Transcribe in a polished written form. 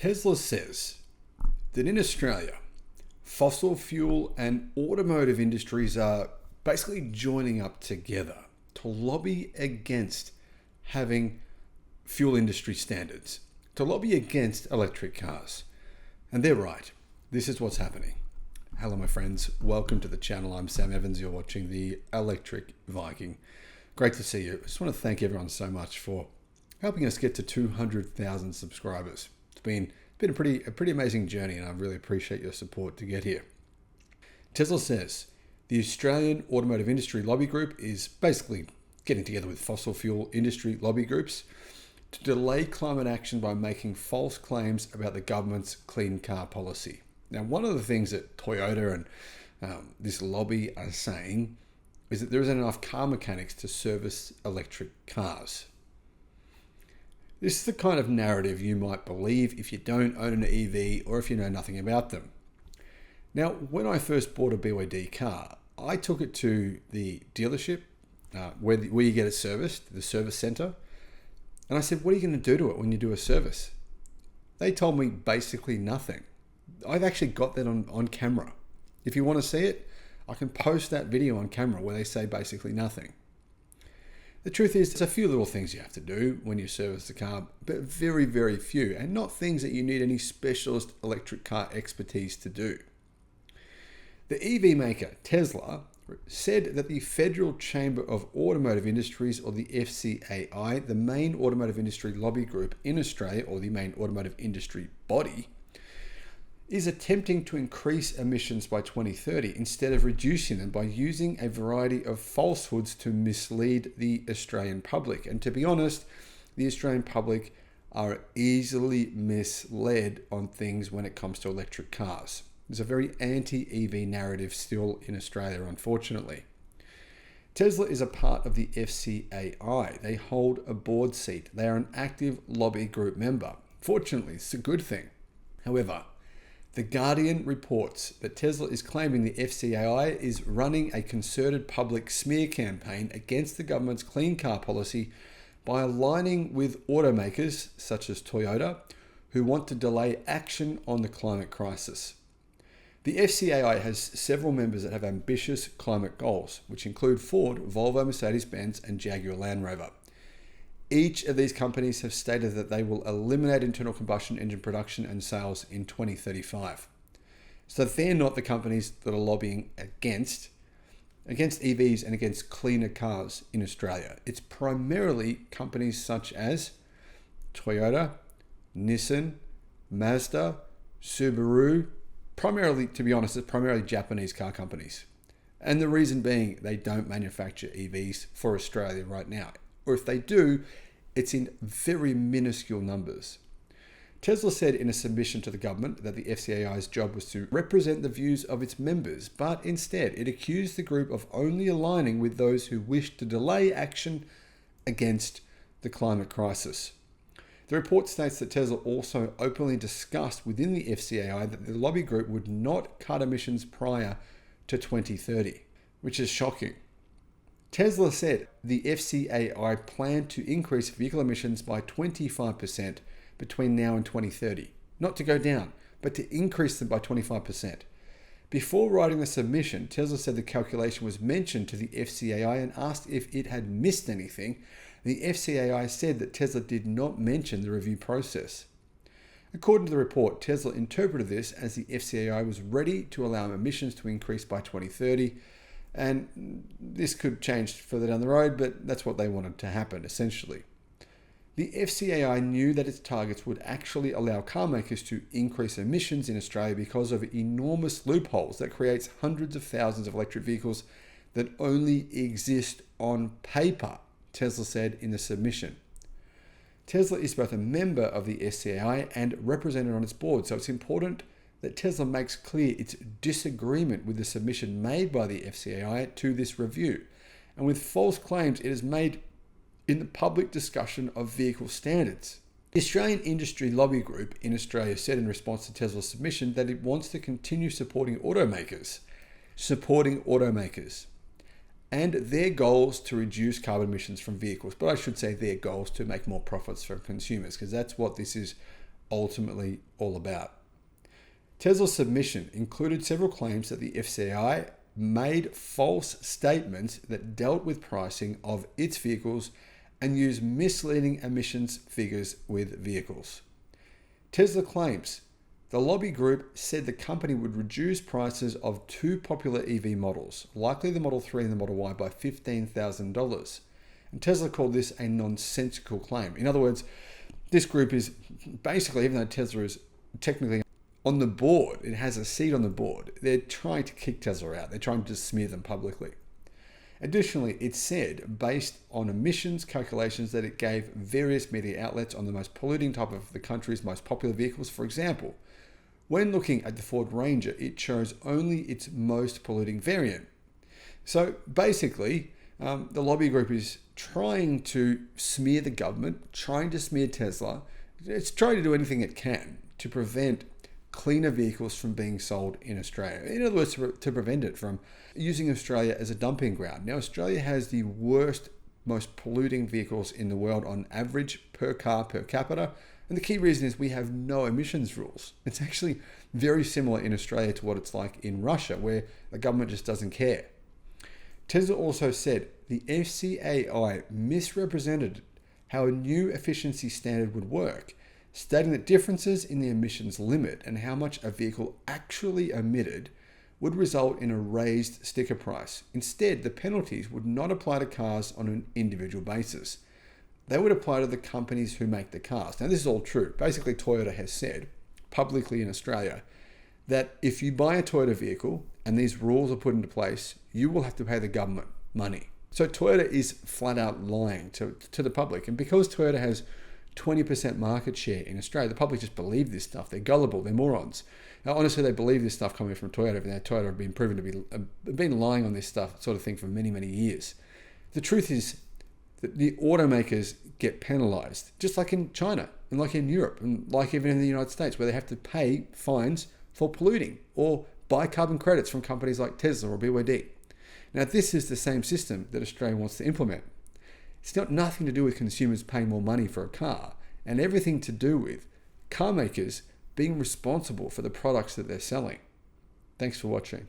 Tesla says that in Australia, fossil fuel and automotive industries are basically joining up together to lobby against having fuel industry standards, to lobby against electric cars. And they're right. This is what's happening. Hello, my friends. Welcome to the channel. I'm Sam Evans. You're watching the Electric Viking. Great to see you. I just want to thank everyone so much for helping us get to 200,000 subscribers. It's been a pretty amazing journey, and I really appreciate your support to get here. Tesla says the Australian Automotive Industry Lobby Group is basically getting together with fossil fuel industry lobby groups to delay climate action by making false claims about the government's clean car policy. Now, one of the things that Toyota and this lobby are saying is that there isn't enough car mechanics to service electric cars. This is the kind of narrative you might believe if you don't own an EV or if you know nothing about them. Now, when I first bought a BYD car, I took it to the dealership where you get it serviced, the service center, and I said, what are you going to do to it when you do a service? They told me basically nothing. I've actually got that on camera. If you want to see it, I can post that video on camera where they say basically nothing. The truth is, there's a few little things you have to do when you service the car, but very, very few, and not things that you need any specialist electric car expertise to do. The EV maker, Tesla, said that the Federal Chamber of Automotive Industries, or the FCAI, the main automotive industry lobby group in Australia, or the main automotive industry body, is attempting to increase emissions by 2030 instead of reducing them by using a variety of falsehoods to mislead the Australian public. And to be honest, the Australian public are easily misled on things when it comes to electric cars. There's a very anti-EV narrative still in Australia, unfortunately. Tesla is a part of the FCAI. They hold a board seat. They are an active lobby group member. Fortunately, it's a good thing. However, The Guardian reports that Tesla is claiming the FCAI is running a concerted public smear campaign against the government's clean car policy by aligning with automakers such as Toyota, who want to delay action on the climate crisis. The FCAI has several members that have ambitious climate goals, which include Ford, Volvo, Mercedes-Benz, and Jaguar Land Rover. Each of these companies have stated that they will eliminate internal combustion engine production and sales in 2035. So they're not the companies that are lobbying against EVs and against cleaner cars in Australia. It's primarily companies such as Toyota, Nissan, Mazda, Subaru, primarily, to be honest, it's primarily Japanese car companies. And the reason being they don't manufacture EVs for Australia right now. Or if they do, it's in very minuscule numbers. Tesla said in a submission to the government that the FCAI's job was to represent the views of its members, but instead it accused the group of only aligning with those who wished to delay action against the climate crisis. The report states that Tesla also openly discussed within the FCAI that the lobby group would not cut emissions prior to 2030, which is shocking. Tesla said the FCAI planned to increase vehicle emissions by 25% between now and 2030. Not to go down, but to increase them by 25%. Before writing the submission, Tesla said the calculation was mentioned to the FCAI and asked if it had missed anything. The FCAI said that Tesla did not mention the review process. According to the report, Tesla interpreted this as the FCAI was ready to allow emissions to increase by 2030. And this could change further down the road, but that's what they wanted to happen, essentially. The FCAI knew that its targets would actually allow car makers to increase emissions in Australia because of enormous loopholes that creates hundreds of thousands of electric vehicles that only exist on paper, Tesla said in the submission. Tesla is both a member of the FCAI and represented on its board, so it's important that Tesla makes clear its disagreement with the submission made by the FCAI to this review, and with false claims it has made in the public discussion of vehicle standards. The Australian Industry Lobby Group in Australia said in response to Tesla's submission that it wants to continue supporting automakers, and their goals to reduce carbon emissions from vehicles. But I should say their goals to make more profits for consumers, because that's what this is ultimately all about. Tesla's submission included several claims that the FCI made false statements that dealt with pricing of its vehicles and used misleading emissions figures with vehicles. Tesla claims the lobby group said the company would reduce prices of two popular EV models, likely the Model 3 and the Model Y, by $15,000. And Tesla called this a nonsensical claim. In other words, this group is basically, even though Tesla is technically on the board, it has a seat on the board, they're trying to kick Tesla out. They're trying to smear them publicly. Additionally, it said, based on emissions calculations, that it gave various media outlets on the most polluting type of the country's most popular vehicles. For example, when looking at the Ford Ranger, it chose only its most polluting variant. So basically, the lobby group is trying to smear the government, trying to smear Tesla. It's trying to do anything it can to prevent cleaner vehicles from being sold in Australia. In other words, to prevent it from using Australia as a dumping ground. Now, Australia has the worst, most polluting vehicles in the world on average per car per capita. And the key reason is we have no emissions rules. It's actually very similar in Australia to what it's like in Russia, where the government just doesn't care. Tesla also said the FCAI misrepresented how a new efficiency standard would work, stating that differences in the emissions limit and how much a vehicle actually emitted would result in a raised sticker price. Instead, the penalties would not apply to cars on an individual basis. They would apply to the companies who make the cars. Now, this is all true. Basically, Toyota has said publicly in Australia that if you buy a Toyota vehicle and these rules are put into place, you will have to pay the government money. So Toyota is flat out lying to the public. And because Toyota has 20% market share in Australia, the public just believe this stuff. They're gullible. They're morons. Now, honestly, they believe this stuff coming from Toyota. Even though Toyota have been proven to be been lying on this stuff, sort of thing, for many, many years. The truth is that the automakers get penalized, just like in China and like in Europe and like even in the United States, where they have to pay fines for polluting or buy carbon credits from companies like Tesla or BYD. Now, this is the same system that Australia wants to implement. It's got nothing to do with consumers paying more money for a car and everything to do with car makers being responsible for the products that they're selling. Thanks for watching.